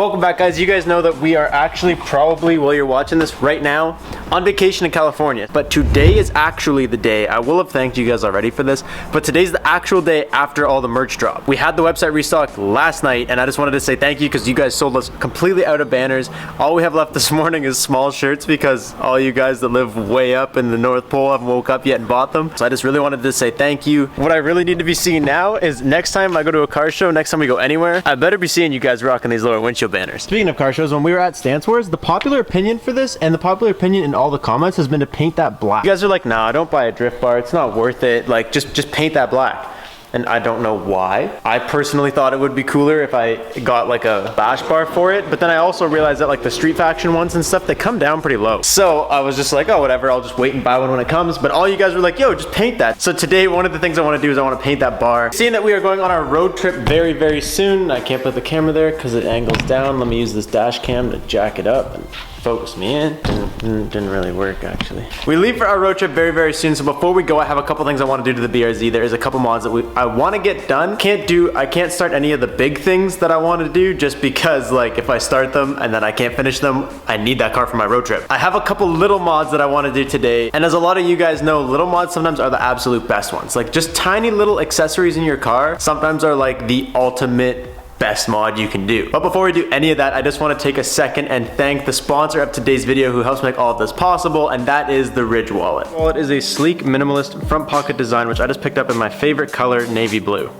Welcome back, guys. You guys know that we are actually probably, while you're watching this right now, on vacation in California. But today is actually the day. I will have thanked you guys already for this, but today's the actual day after all the merch drop. We had the website restocked last night, and I just wanted to say thank you because you guys sold us completely out of banners. All we have left this morning is small shirts because all you guys that live way up in the North Pole haven't woke up yet and bought them. So I just really wanted to say thank you. What I really need to be seeing now is next time I go to a car show, next time we go anywhere, I better be seeing you guys rocking these lower windshield banners. Speaking of car shows, when we were at Stance Wars, the popular opinion for this and the popular opinion in all the comments has been to paint that black. You guys are like, nah, don't buy a drift bar. It's not worth it. Like, just paint that black. And I don't know why. I personally thought it would be cooler if I got like a bash bar for it, but then I also realized that like the Street Faction ones and stuff, they come down pretty low. So I was just like, oh, whatever, I'll just wait and buy one when it comes. But all you guys were like, yo, just paint that. So today, one of the things I want to do is I want to paint that bar. Seeing that we are going on our road trip very, very soon, I can't put the camera there because it angles down. Let me use this dash cam to jack it up and focus me in. Didn't really work, actually. We leave for our road trip very, very soon. So before we go, I have a couple things I want to do to the BRZ. There is a couple mods that I want to get done. I can't start any of the big things that I want to do just because, like, if I start them and then I can't finish them, I need that car for my road trip. I have a couple little mods that I want to do today. And as a lot of you guys know, little mods sometimes are the absolute best ones. Like, just tiny little accessories in your car sometimes are like the ultimate best mod you can do. But before we do any of that, I just want to take a second and thank the sponsor of today's video who helps make all of this possible, and that is the Ridge Wallet. The wallet is a sleek, minimalist front pocket design, which I just picked up in my favorite color, navy blue.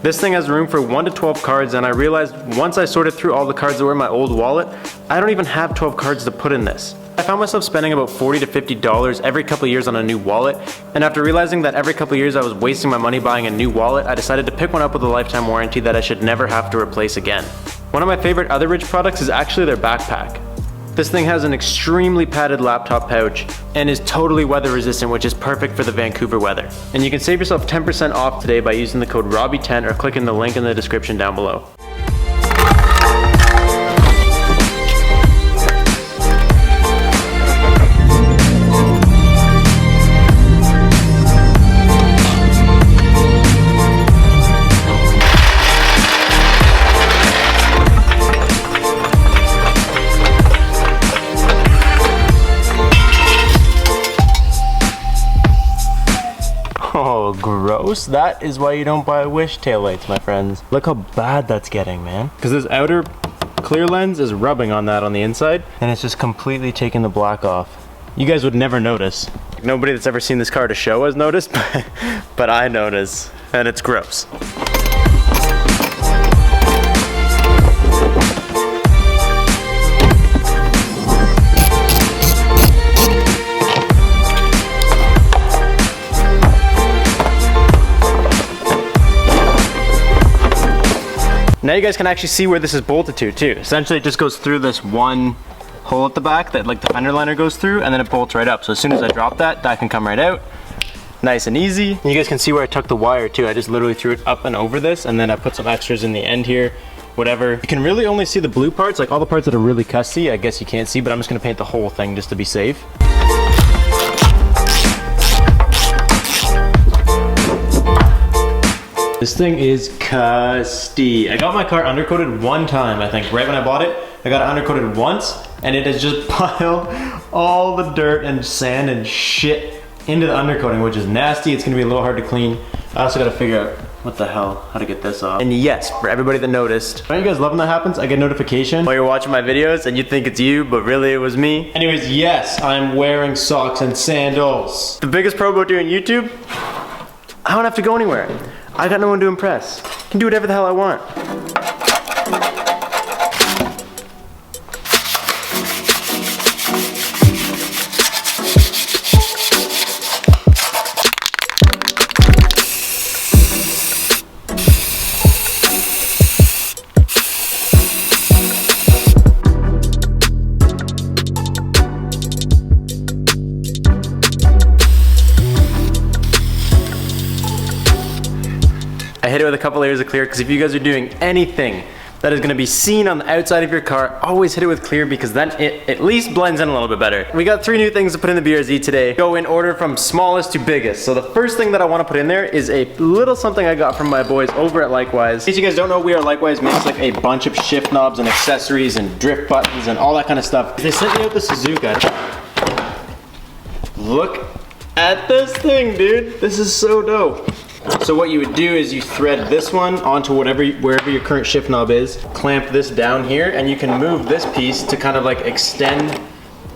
This thing has room for 1 to 12 cards, and I realized once I sorted through all the cards that were in my old wallet, I don't even have 12 cards to put in this. I found myself spending about $40 to $50 every couple of years on a new wallet, and after realizing that every couple of years I was wasting my money buying a new wallet, I decided to pick one up with a lifetime warranty that I should never have to replace again. One of my favorite other Ridge products is actually their backpack. This thing has an extremely padded laptop pouch and is totally weather resistant, which is perfect for the Vancouver weather. And you can save yourself 10% off today by using the code Robbie10 or clicking the link in the description down below. Oh, gross. That is why you don't buy Wish taillights, my friends. Look how bad that's getting, man. Because this outer clear lens is rubbing on that on the inside, and it's just completely taking the black off. You guys would never notice. Nobody that's ever seen this car to show has noticed, but I notice, and it's gross. Now you guys can actually see where this is bolted to too. Essentially it just goes through this one hole at the back that like the fender liner goes through, and then it bolts right up. So as soon as I drop that can come right out. Nice and easy. And you guys can see where I tucked the wire too. I just literally threw it up and over this, and then I put some extras in the end here, whatever. You can really only see the blue parts, like all the parts that are really cussy, I guess you can't see, but I'm just gonna paint the whole thing just to be safe. This thing is custy. I got my car undercoated one time, I think. Right when I bought it, I got it undercoated once, and it has just piled all the dirt and sand and shit into the undercoating, which is nasty. It's gonna be a little hard to clean. I also gotta figure out what the hell, how to get this off. And yes, for everybody that noticed, aren't you guys loving that happens? I get a notification while you're watching my videos and you think it's you, but really it was me. Anyways, yes, I'm wearing socks and sandals. The biggest pro about doing YouTube, I don't have to go anywhere. I got no one to impress. I can do whatever the hell I want. I hit it with a couple layers of clear because if you guys are doing anything that is gonna be seen on the outside of your car, always hit it with clear because then it at least blends in a little bit better. We got 3 new things to put in the BRZ today. Go in order from smallest to biggest. So the first thing that I wanna put in there is a little something I got from my boys over at Likewise. In case you guys don't know, We Are Likewise makes like a bunch of shift knobs and accessories and drift buttons and all that kind of stuff. They sent me out the Suzuka. Look at this thing, dude. This is so dope. So what you would do is you thread this one onto wherever your current shift knob is, clamp this down here, and you can move this piece to kind of like extend.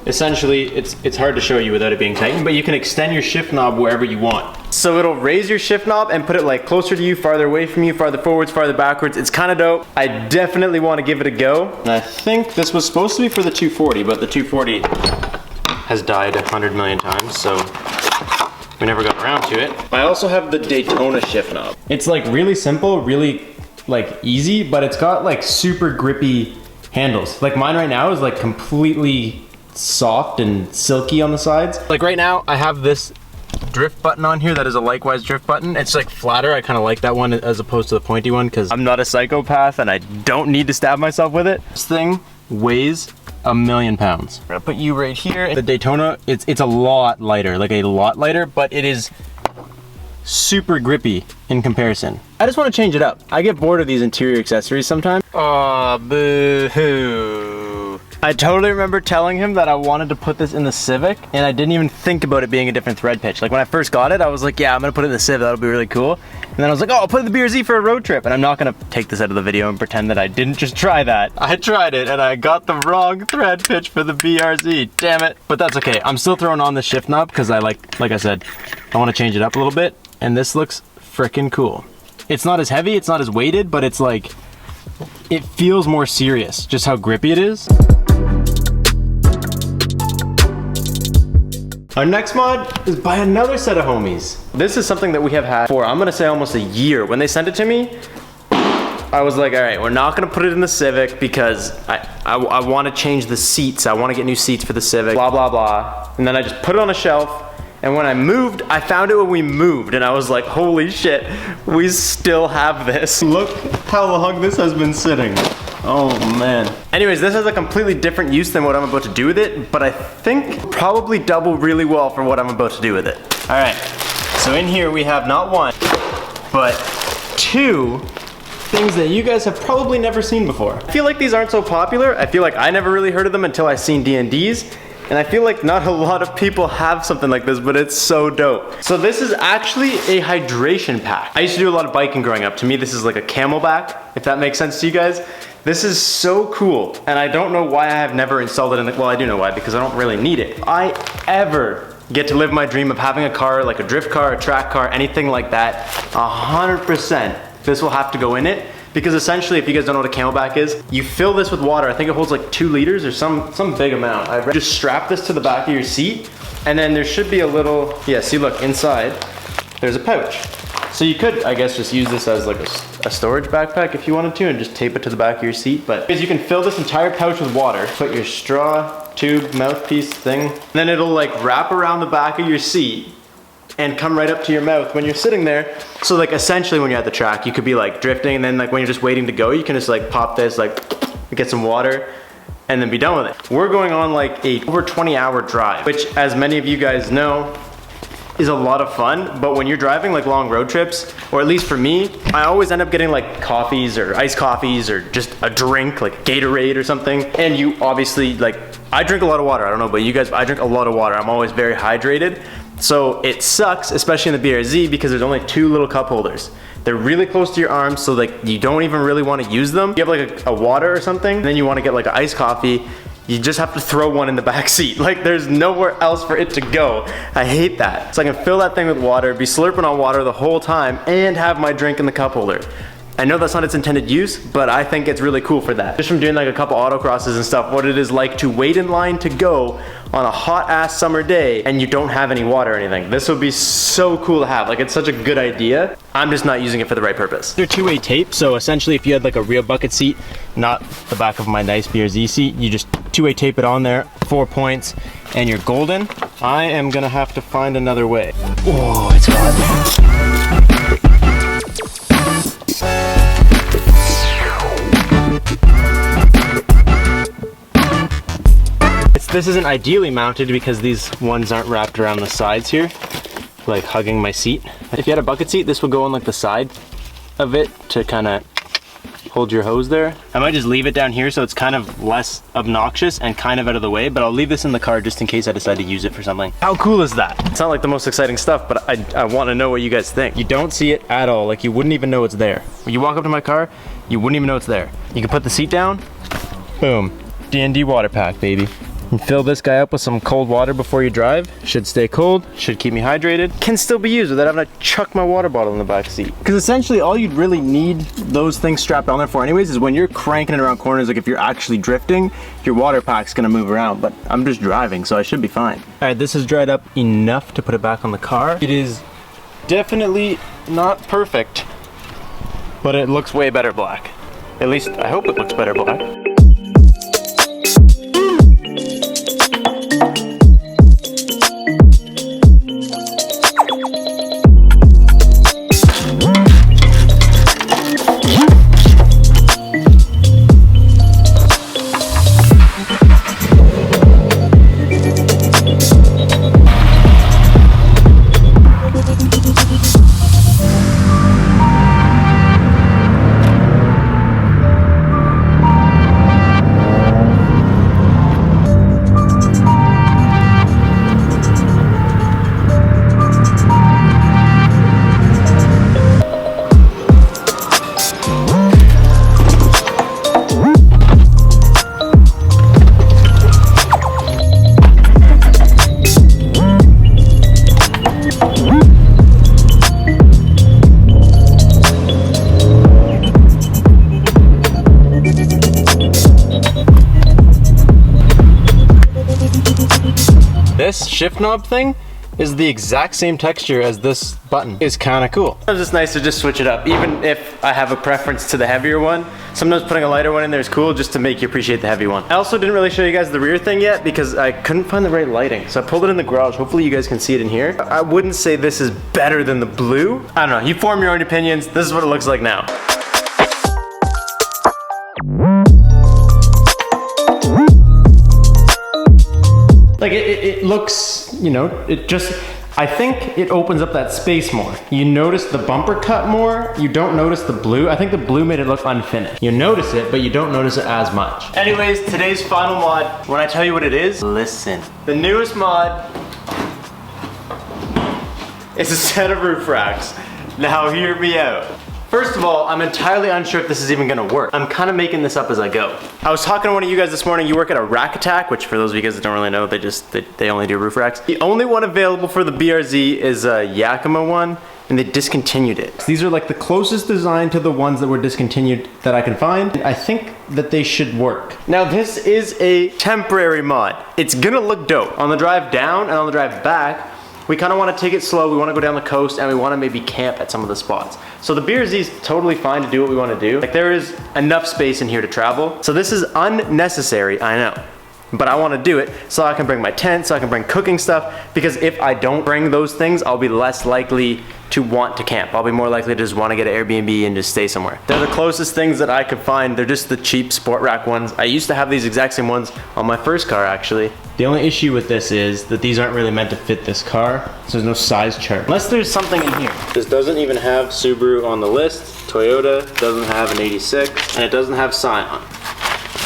Essentially, it's hard to show you without it being tightened, but you can extend your shift knob wherever you want. So it'll raise your shift knob and put it like closer to you, farther away from you, farther forwards, farther backwards. It's kind of dope. I definitely want to give it a go. And I think this was supposed to be for the 240, but the 240 has died 100 million times, so we never got around to it. I also have the Daytona shift knob. It's like really simple, really like easy, but it's got like super grippy handles. Like mine right now is like completely soft and silky on the sides. Like right now I have this drift button on here that is a Likewise drift button. It's like flatter. I kind of like that one as opposed to the pointy one because I'm not a psychopath and I don't need to stab myself with it. This thing weighs 1,000,000 pounds. I'm gonna put you right here. The Daytona, it's a lot lighter, like a lot lighter, but it is super grippy in comparison. I just want to change it up. I get bored of these interior accessories sometimes. Aw, boo-hoo. I totally remember telling him that I wanted to put this in the Civic, and I didn't even think about it being a different thread pitch. Like when I first got it, I was like, yeah, I'm gonna put it in the Civic, that'll be really cool. And then I was like, oh, I'll put it in the BRZ for a road trip. And I'm not gonna take this out of the video and pretend that I didn't just try that. I tried it and I got the wrong thread pitch for the BRZ, damn it. But that's okay, I'm still throwing on the shift knob because like I said, I wanna change it up a little bit. And this looks freaking cool. It's not as heavy, it's not as weighted, but it's like, it feels more serious, just how grippy it is. Our next mod is by another set of homies. This is something that we have had for, I'm gonna say almost a year. When they sent it to me, I was like, all right, we're not gonna put it in the Civic because I wanna change the seats. I wanna get new seats for the Civic, blah, blah, blah. And then I just put it on a shelf. And when I moved, I found it when we moved and I was like, holy shit, we still have this. Look how long this has been sitting. Oh man. Anyways, this has a completely different use than what I'm about to do with it, but I think probably double really well for what I'm about to do with it. All right, so in here we have not one, but 2 things that you guys have probably never seen before. I feel like these aren't so popular. I feel like I never really heard of them until I seen D&Ds. And I feel like not a lot of people have something like this, but it's so dope. So this is actually a hydration pack. I used to do a lot of biking growing up. To me, this is like a Camelback, if that makes sense to you guys. This is so cool. And I don't know why I have never installed it in the, well, I do know why, because I don't really need it. If I ever get to live my dream of having a car, like a drift car, a track car, anything like that, 100%, this will have to go in it. Because essentially, if you guys don't know what a Camelback is, you fill this with water. I think it holds like 2 liters or some big amount. I just strap this to the back of your seat, and then there should be a little, yeah, see look, inside, there's a pouch. So you could, I guess, just use this as like a storage backpack if you wanted to, and just tape it to the back of your seat. But because you can fill this entire pouch with water, put your straw, tube, mouthpiece thing, and then it'll like wrap around the back of your seat, and come right up to your mouth when you're sitting there. So like essentially when you're at the track, you could be like drifting, and then like when you're just waiting to go, you can just like pop this, like get some water and then be done with it. We're going on like a over 20-hour drive, which as many of you guys know, is a lot of fun. But when you're driving like long road trips, or at least for me, I always end up getting like coffees or iced coffees or just a drink like Gatorade or something. And you obviously like, I drink a lot of water. I don't know about you guys, but I drink a lot of water. I'm always very hydrated. So it sucks, especially in the BRZ, because there's only 2 little cup holders. They're really close to your arms, so like you don't even really want to use them. You have like a water or something, and then you want to get like an iced coffee, you just have to throw one in the back seat. Like there's nowhere else for it to go. I hate that. So I can fill that thing with water, be slurping on water the whole time, and have my drink in the cup holder. I know that's not its intended use, but I think it's really cool for that. Just from doing like a couple autocrosses and stuff, what it is like to wait in line to go on a hot ass summer day and you don't have any water or anything. This would be so cool to have. Like it's such a good idea. I'm just not using it for the right purpose. They're 2-way tape, so essentially if you had like a real bucket seat, not the back of my nice BRZ seat, you just 2-way tape it on there, 4 points, and you're golden. I am gonna have to find another way. Oh, it's hot. This isn't ideally mounted because these ones aren't wrapped around the sides here, like hugging my seat. If you had a bucket seat, this would go on like the side of it to kind of hold your hose there. I might just leave it down here so it's kind of less obnoxious and kind of out of the way, but I'll leave this in the car just in case I decide to use it for something. How cool is that? It's not like the most exciting stuff, but I want to know what you guys think. You don't see it at all. Like, you wouldn't even know it's there. When you walk up to my car, you wouldn't even know it's there. You can put the seat down, boom, D&D water pack, baby. And fill this guy up with some cold water before you drive. Should stay cold, should keep me hydrated. Can still be used without having to chuck my water bottle in the back seat. Because essentially all you'd really need those things strapped on there for anyways is when you're cranking it around corners, like if you're actually drifting, your water pack's gonna move around, but I'm just driving, so I should be fine. All right, this has dried up enough to put it back on the car. It is definitely not perfect, but it looks way better black. At least I hope it looks better black. This shift knob thing is the exact same texture as this button. It's kind of cool. It's just nice to just switch it up, even if I have a preference to the heavier one. Sometimes putting a lighter one in there is cool just to make you appreciate the heavy one. I also didn't really show you guys the rear thing yet because I couldn't find the right lighting. So I pulled it in the garage. Hopefully you guys can see it in here. I wouldn't say this is better than the blue. I don't know, you form your own opinions. This is what it looks like now. Like it looks, you know, I think it opens up that space more. You notice the bumper cut more, you don't notice the blue. I think the blue made it look unfinished. You notice it, but you don't notice it as much. Anyways, today's final mod, when I tell you what it is, listen. The newest mod is a set of roof racks. Now hear me out. First of all, I'm entirely unsure if this is even gonna work. I'm kind of making this up as I go. I was talking to one of you guys this morning. You work at a Rack Attack, which for those of you guys that don't really know, they only do roof racks. The only one available for the BRZ is a Yakima one, and they discontinued it. These are like the closest design to the ones that were discontinued that I can find. I think that they should work. Now this is a temporary mod. It's gonna look dope. On the drive down and on the drive back, we kind of want to take it slow, we want to go down the coast, and we want to maybe camp at some of the spots. So the BRZ is totally fine to do what we want to do. Like, there is enough space in here to travel. So this is unnecessary, I know. But I want to do it so I can bring my tent, so I can bring cooking stuff, because if I don't bring those things, I'll be less likely to want to camp. I'll be more likely to just want to get an Airbnb and just stay somewhere. They're the closest things that I could find. They're just the cheap sport rack ones. I used to have these exact same ones on my first car, actually. The only issue with this is that these aren't really meant to fit this car, so there's no size chart. Unless there's something in here. This doesn't even have Subaru on the list. Toyota doesn't have an 86, and it doesn't have Scion,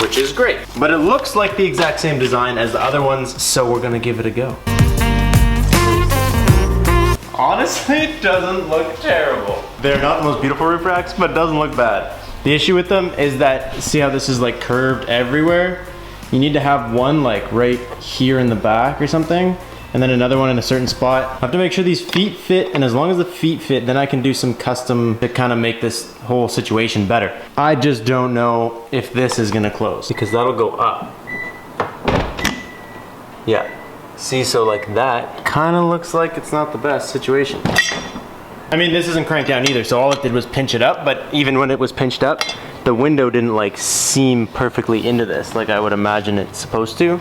which is great. But it looks like the exact same design as the other ones, so we're gonna give it a go. Honestly, it doesn't look terrible. They're not the most beautiful roof racks, but it doesn't look bad. The issue with them is that, see how this is like curved everywhere? You need to have one like right here in the back or something, and then another one in a certain spot. I have to make sure these feet fit, and as long as the feet fit, then I can do some custom to kind of make this whole situation better. I just don't know if this is gonna close, because that'll go up. Yeah. See, so like that kind of looks like it's not the best situation. I mean, this isn't cranked down either, so all it did was pinch it up, but even when it was pinched up, the window didn't like seam perfectly into this like I would imagine it's supposed to.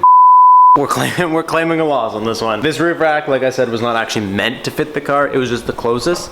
We're claiming a loss on this one. This roof rack, like I said, was not actually meant to fit the car. It was just the closest.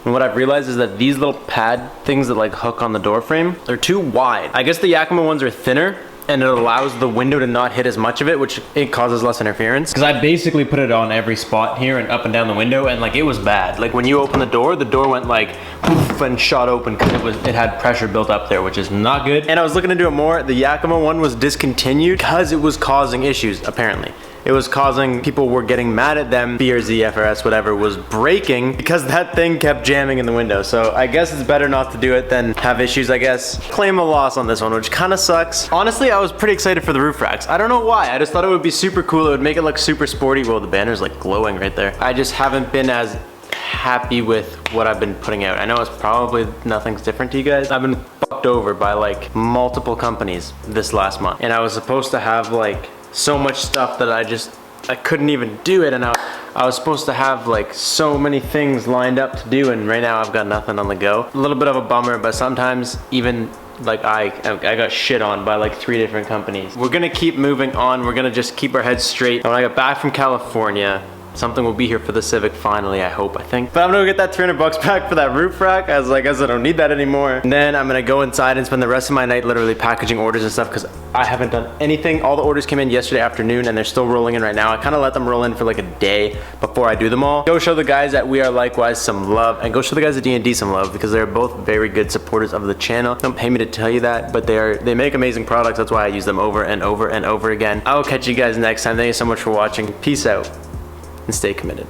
And what I've realized is that these little pad things that like hook on the door frame, they're too wide. I guess the Yakima ones are thinner, and it allows the window to not hit as much of it, which it causes less interference. Because I basically put it on every spot here and up and down the window, and like it was bad. Like when you open the door went like poof and shot open because it had pressure built up there, which is not good. And I was looking into it more. The Yakima one was discontinued because it was causing issues, apparently. It was causing, people were getting mad at them. BRZ, FRS, whatever, was breaking because that thing kept jamming in the window. So I guess it's better not to do it than have issues, I guess. Claim a loss on this one, which kind of sucks. Honestly, I was pretty excited for the roof racks. I don't know why. I just thought it would be super cool. It would make it look super sporty. Well, the banner's like glowing right there. I just haven't been as happy with what I've been putting out. I know it's probably nothing's different to you guys. I've been fucked over by like multiple companies this last month. And I was supposed to have like so much stuff that I couldn't even do it, and I was supposed to have like so many things lined up to do, and right now I've got nothing on the go. A little bit of a bummer, but sometimes even like I got shit on by like 3 different companies. We're gonna keep moving on. We're gonna just keep our heads straight. When I get back from California, something will be here for the Civic finally, I think. But I'm gonna get that 300 bucks back for that roof rack, as I guess I don't need that anymore. And then I'm gonna go inside and spend the rest of my night literally packaging orders and stuff, because I haven't done anything. All the orders came in yesterday afternoon and they're still rolling in right now. I kind of let them roll in for like a day before I do them all. Go show the guys at We Are Likewise some love, and go show the guys at D&D some love, because they're both very good supporters of the channel. Don't pay me to tell you that, but they make amazing products. That's why I use them over and over and over again. I will catch you guys next time. Thank you so much for watching. Peace out and stay committed.